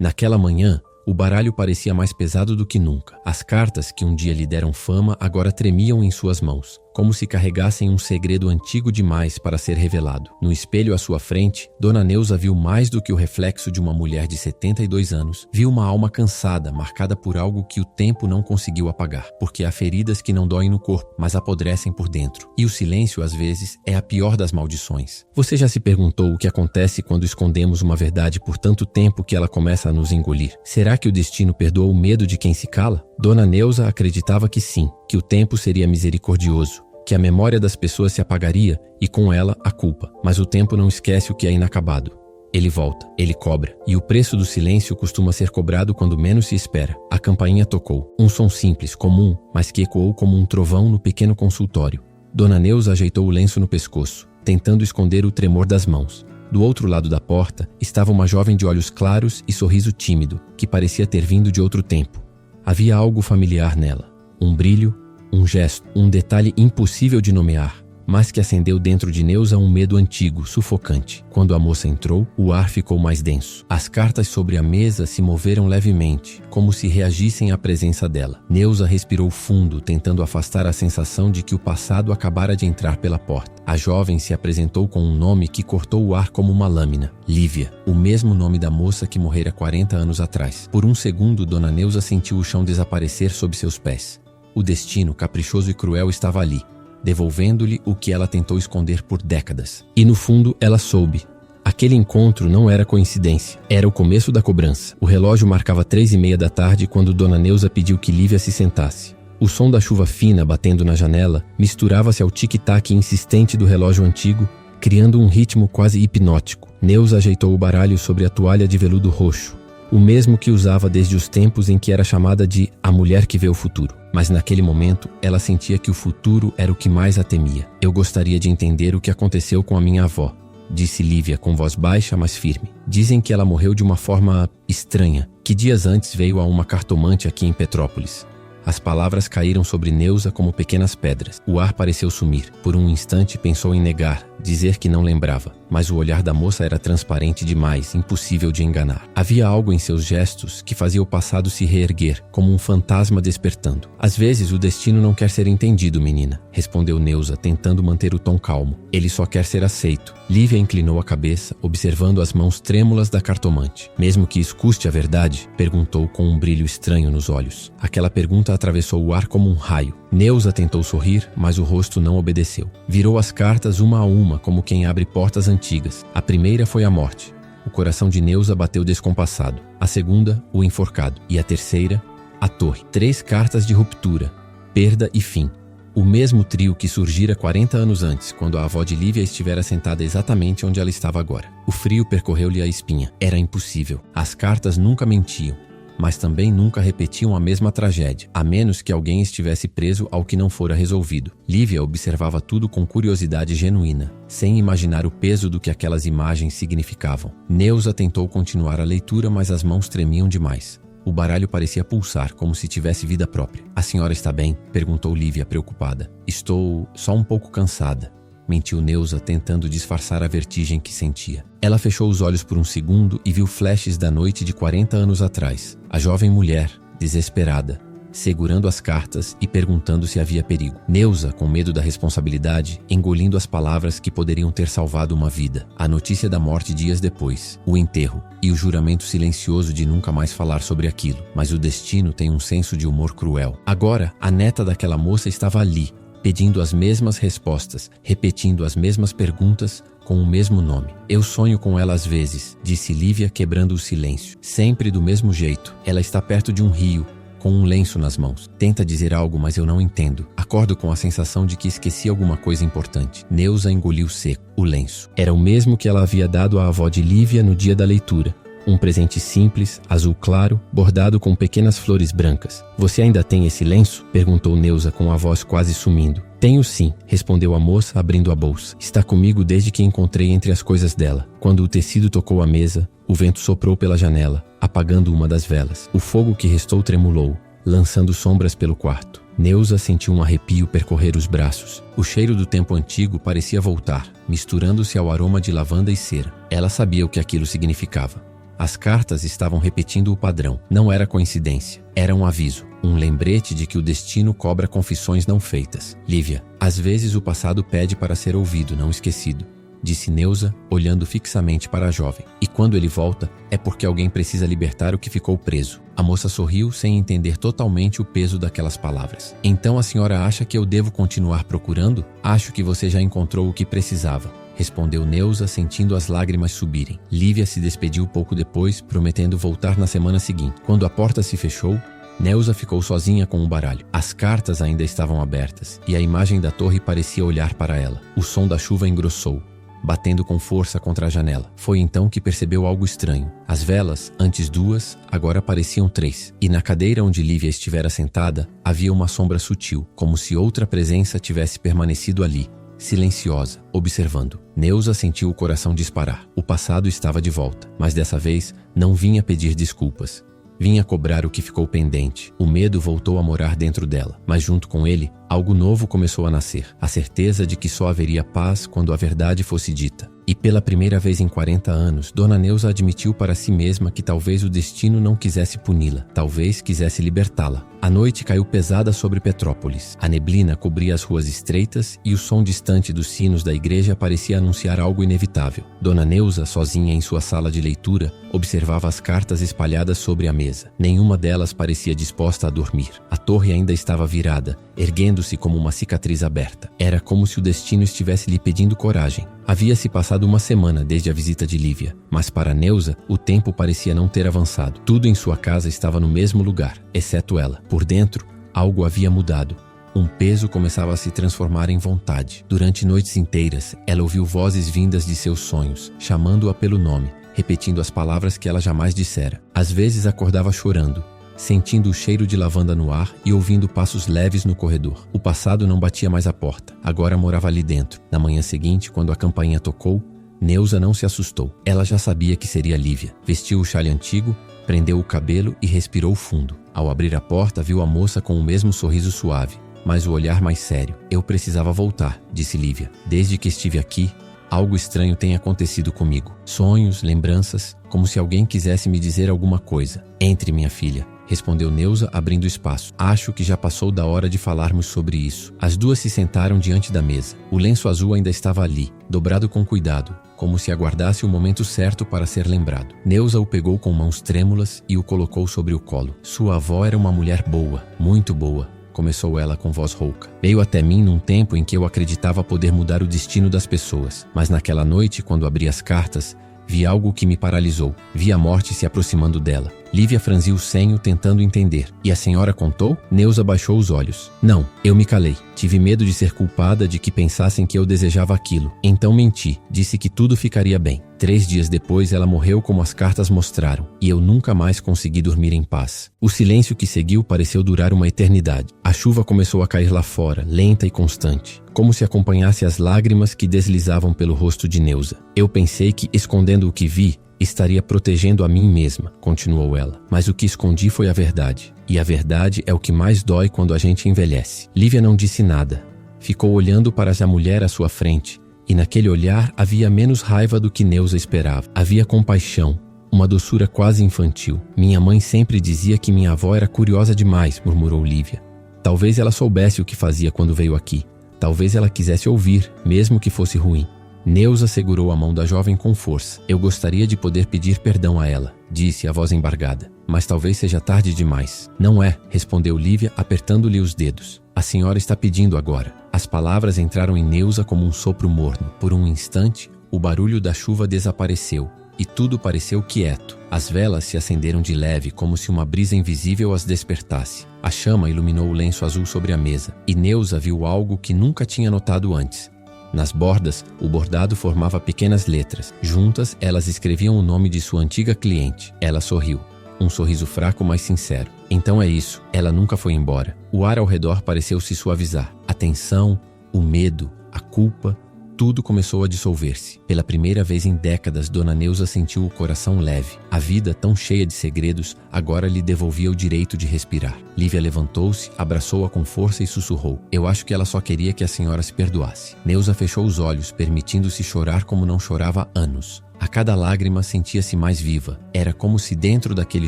Naquela manhã, o baralho parecia mais pesado do que nunca. As cartas que um dia lhe deram fama agora tremiam em suas mãos, como se carregassem um segredo antigo demais para ser revelado. No espelho à sua frente, Dona Neuza viu mais do que o reflexo de uma mulher de 72 anos. Viu uma alma cansada, marcada por algo que o tempo não conseguiu apagar. Porque há feridas que não doem no corpo, mas apodrecem por dentro. E o silêncio, às vezes, é a pior das maldições. Você já se perguntou o que acontece quando escondemos uma verdade por tanto tempo que ela começa a nos engolir? Será que o destino perdoa o medo de quem se cala? Dona Neuza acreditava que sim, que o tempo seria misericordioso, que a memória das pessoas se apagaria e com ela a culpa. Mas o tempo não esquece o que é inacabado. Ele volta, ele cobra, e o preço do silêncio costuma ser cobrado quando menos se espera. A campainha tocou, um som simples, comum, mas que ecoou como um trovão no pequeno consultório. Dona Neuza ajeitou o lenço no pescoço, tentando esconder o tremor das mãos. Do outro lado da porta estava uma jovem de olhos claros e sorriso tímido, que parecia ter vindo de outro tempo. Havia algo familiar nela, um brilho, um gesto, um detalhe impossível de nomear, mas que acendeu dentro de Neuza um medo antigo, sufocante. Quando a moça entrou, o ar ficou mais denso. As cartas sobre a mesa se moveram levemente, como se reagissem à presença dela. Neuza respirou fundo, tentando afastar a sensação de que o passado acabara de entrar pela porta. A jovem se apresentou com um nome que cortou o ar como uma lâmina. Lívia, o mesmo nome da moça que morrera 40 anos atrás. Por um segundo, Dona Neuza sentiu o chão desaparecer sob seus pés. O destino, caprichoso e cruel, estava ali, devolvendo-lhe o que ela tentou esconder por décadas. E no fundo, ela soube. Aquele encontro não era coincidência. Era o começo da cobrança. O relógio marcava 3:30 da tarde quando Dona Neuza pediu que Lívia se sentasse. O som da chuva fina batendo na janela misturava-se ao tic-tac insistente do relógio antigo, criando um ritmo quase hipnótico. Neuza ajeitou o baralho sobre a toalha de veludo roxo, o mesmo que usava desde os tempos em que era chamada de a mulher que vê o futuro. Mas naquele momento, ela sentia que o futuro era o que mais a temia. Eu gostaria de entender o que aconteceu com a minha avó, disse Lívia com voz baixa, mas firme. Dizem que ela morreu de uma forma estranha, que dias antes veio a uma cartomante aqui em Petrópolis. As palavras caíram sobre Neuza como pequenas pedras. O ar pareceu sumir. Por um instante pensou em negar, dizer que não lembrava. Mas o olhar da moça era transparente demais, impossível de enganar. Havia algo em seus gestos que fazia o passado se reerguer, como um fantasma despertando. Às vezes o destino não quer ser entendido, menina, respondeu Neuza, tentando manter o tom calmo. Ele só quer ser aceito. Lívia inclinou a cabeça, observando as mãos trêmulas da cartomante. Mesmo que isso custe a verdade? Perguntou com um brilho estranho nos olhos. Aquela pergunta atravessou o ar como um raio. Neuza tentou sorrir, mas o rosto não obedeceu. Virou as cartas uma a uma, como quem abre portas antigas. A primeira foi a morte. O coração de Neuza bateu descompassado. A segunda, o enforcado. E a terceira, a torre. 3 cartas de ruptura, perda e fim. O mesmo trio que surgira 40 anos antes, quando a avó de Lívia estivera sentada exatamente onde ela estava agora. O frio percorreu-lhe a espinha. Era impossível. As cartas nunca mentiam, mas também nunca repetiam a mesma tragédia, a menos que alguém estivesse preso ao que não fora resolvido. Lívia observava tudo com curiosidade genuína, sem imaginar o peso do que aquelas imagens significavam. Neuza tentou continuar a leitura, mas as mãos tremiam demais. O baralho parecia pulsar, como se tivesse vida própria. "A senhora está bem?" perguntou Lívia, preocupada. "Estou só um pouco cansada", mentiu Neuza, tentando disfarçar a vertigem que sentia. Ela fechou os olhos por um segundo e viu flashes da noite de 40 anos atrás. A jovem mulher, desesperada, segurando as cartas e perguntando se havia perigo. Neuza, com medo da responsabilidade, engolindo as palavras que poderiam ter salvado uma vida. A notícia da morte dias depois, o enterro e o juramento silencioso de nunca mais falar sobre aquilo. Mas o destino tem um senso de humor cruel. Agora, a neta daquela moça estava ali, pedindo as mesmas respostas, repetindo as mesmas perguntas, com o mesmo nome. "Eu sonho com ela às vezes", disse Lívia, quebrando o silêncio. "Sempre do mesmo jeito. Ela está perto de um rio, com um lenço nas mãos. Tenta dizer algo, mas eu não entendo. Acordo com a sensação de que esqueci alguma coisa importante." Neuza engoliu seco. O lenço era o mesmo que ela havia dado à avó de Lívia no dia da leitura. Um presente simples, azul claro, bordado com pequenas flores brancas. "Você ainda tem esse lenço?" perguntou Neuza com a voz quase sumindo. "Tenho sim", respondeu a moça, abrindo a bolsa. "Está comigo desde que encontrei entre as coisas dela." Quando o tecido tocou a mesa, o vento soprou pela janela, apagando uma das velas. O fogo que restou tremulou, lançando sombras pelo quarto. Neuza sentiu um arrepio percorrer os braços. O cheiro do tempo antigo parecia voltar, misturando-se ao aroma de lavanda e cera. Ela sabia o que aquilo significava. As cartas estavam repetindo o padrão. Não era coincidência. Era um aviso. Um lembrete de que o destino cobra confissões não feitas. Lívia, às vezes o passado pede para ser ouvido, não esquecido, disse Neuza, olhando fixamente para a jovem. E quando ele volta, é porque alguém precisa libertar o que ficou preso. A moça sorriu sem entender totalmente o peso daquelas palavras. Então a senhora acha que eu devo continuar procurando? Acho que você já encontrou o que precisava, respondeu Neuza, sentindo as lágrimas subirem. Lívia se despediu pouco depois, prometendo voltar na semana seguinte. Quando a porta se fechou, Neuza ficou sozinha com o baralho. As cartas ainda estavam abertas, e a imagem da torre parecia olhar para ela. O som da chuva engrossou, batendo com força contra a janela. Foi então que percebeu algo estranho. As velas, antes 2, agora pareciam 3. E na cadeira onde Lívia estivera sentada, havia uma sombra sutil, como se outra presença tivesse permanecido ali, silenciosa, observando. Neuza sentiu o coração disparar. O passado estava de volta, mas dessa vez não vinha pedir desculpas. Vinha cobrar o que ficou pendente. O medo voltou a morar dentro dela, mas junto com ele, algo novo começou a nascer. A certeza de que só haveria paz quando a verdade fosse dita. E pela primeira vez em 40 anos, Dona Neuza admitiu para si mesma que talvez o destino não quisesse puni-la, talvez quisesse libertá-la. A noite caiu pesada sobre Petrópolis. A neblina cobria as ruas estreitas e o som distante dos sinos da igreja parecia anunciar algo inevitável. Dona Neuza, sozinha em sua sala de leitura, observava as cartas espalhadas sobre a mesa. Nenhuma delas parecia disposta a dormir. A torre ainda estava virada, erguendo-se como uma cicatriz aberta. Era como se o destino estivesse lhe pedindo coragem. Havia-se passado uma semana desde a visita de Lívia, mas para Neuza, o tempo parecia não ter avançado. Tudo em sua casa estava no mesmo lugar, exceto ela. Por dentro, algo havia mudado. Um peso começava a se transformar em vontade. Durante noites inteiras, ela ouviu vozes vindas de seus sonhos, chamando-a pelo nome, repetindo as palavras que ela jamais dissera. Às vezes acordava chorando, sentindo o cheiro de lavanda no ar e ouvindo passos leves no corredor. O passado não batia mais à porta, agora morava ali dentro. Na manhã seguinte, quando a campainha tocou, Neuza não se assustou. Ela já sabia que seria Lívia. Vestiu o chale antigo, prendeu o cabelo e respirou fundo. Ao abrir a porta, viu a moça com o mesmo sorriso suave, mas o olhar mais sério. Eu precisava voltar, disse Lívia. Desde que estive aqui, algo estranho tem acontecido comigo. Sonhos, lembranças, como se alguém quisesse me dizer alguma coisa. Entre, minha filha, respondeu Neuza, abrindo espaço. Acho que já passou da hora de falarmos sobre isso. As duas se sentaram diante da mesa. O lenço azul ainda estava ali, dobrado com cuidado, como se aguardasse o momento certo para ser lembrado. Neuza o pegou com mãos trêmulas e o colocou sobre o colo. Sua avó era uma mulher boa, muito boa, começou ela com voz rouca. Veio até mim num tempo em que eu acreditava poder mudar o destino das pessoas. Mas naquela noite, quando abri as cartas, vi algo que me paralisou. Vi a morte se aproximando dela. Lívia franziu o senho, tentando entender. E a senhora contou? Neuza baixou os olhos. Não, eu me calei. Tive medo de ser culpada, de que pensassem que eu desejava aquilo. Então menti. Disse que tudo ficaria bem. 3 dias depois, ela morreu como as cartas mostraram. E eu nunca mais consegui dormir em paz. O silêncio que seguiu pareceu durar uma eternidade. A chuva começou a cair lá fora, lenta e constante, como se acompanhasse as lágrimas que deslizavam pelo rosto de Neuza. Eu pensei que, escondendo o que vi, estaria protegendo a mim mesma, continuou ela. Mas o que escondi foi a verdade. E a verdade é o que mais dói quando a gente envelhece. Lívia não disse nada. Ficou olhando para a mulher à sua frente. E naquele olhar havia menos raiva do que Neuza esperava. Havia compaixão, uma doçura quase infantil. Minha mãe sempre dizia que minha avó era curiosa demais, murmurou Lívia. Talvez ela soubesse o que fazia quando veio aqui. Talvez ela quisesse ouvir, mesmo que fosse ruim. Neuza segurou a mão da jovem com força. Eu gostaria de poder pedir perdão a ela, disse a voz embargada. Mas talvez seja tarde demais. Não é, respondeu Lívia, apertando-lhe os dedos. A senhora está pedindo agora. As palavras entraram em Neuza como um sopro morno. Por um instante, o barulho da chuva desapareceu e tudo pareceu quieto. As velas se acenderam de leve, como se uma brisa invisível as despertasse. A chama iluminou o lenço azul sobre a mesa e Neuza viu algo que nunca tinha notado antes. Nas bordas, o bordado formava pequenas letras. Juntas, elas escreviam o nome de sua antiga cliente. Ela sorriu. Um sorriso fraco, mas sincero. Então é isso. Ela nunca foi embora. O ar ao redor pareceu se suavizar. A tensão, o medo, a culpa, tudo começou a dissolver-se. Pela primeira vez em décadas, Dona Neuza sentiu o coração leve. A vida, tão cheia de segredos, agora lhe devolvia o direito de respirar. Lívia levantou-se, abraçou-a com força e sussurrou. Eu acho que ela só queria que a senhora se perdoasse. Neuza fechou os olhos, permitindo-se chorar como não chorava há anos. A cada lágrima sentia-se mais viva. Era como se dentro daquele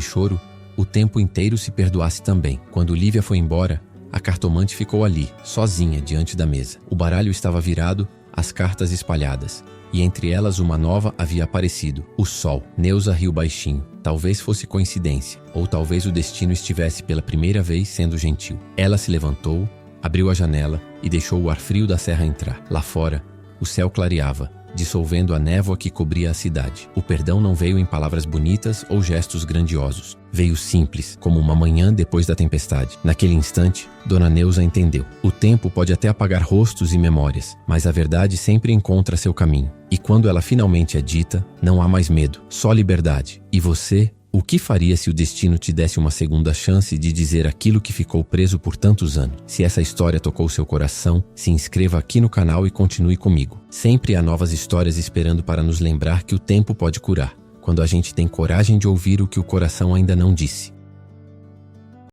choro o tempo inteiro se perdoasse também. Quando Lívia foi embora, a cartomante ficou ali, sozinha, diante da mesa. O baralho estava virado, as cartas espalhadas, e entre elas uma nova havia aparecido: o Sol. Neuza riu baixinho. Talvez fosse coincidência, ou talvez o destino estivesse pela primeira vez sendo gentil. Ela se levantou, abriu a janela e deixou o ar frio da serra entrar. Lá fora, o céu clareava, dissolvendo a névoa que cobria a cidade. O perdão não veio em palavras bonitas ou gestos grandiosos. Veio simples, como uma manhã depois da tempestade. Naquele instante, Dona Neuza entendeu. O tempo pode até apagar rostos e memórias, mas a verdade sempre encontra seu caminho. E quando ela finalmente é dita, não há mais medo, só liberdade. E você? O que faria se o destino te desse uma segunda chance de dizer aquilo que ficou preso por tantos anos? Se essa história tocou seu coração, se inscreva aqui no canal e continue comigo. Sempre há novas histórias esperando para nos lembrar que o tempo pode curar, quando a gente tem coragem de ouvir o que o coração ainda não disse.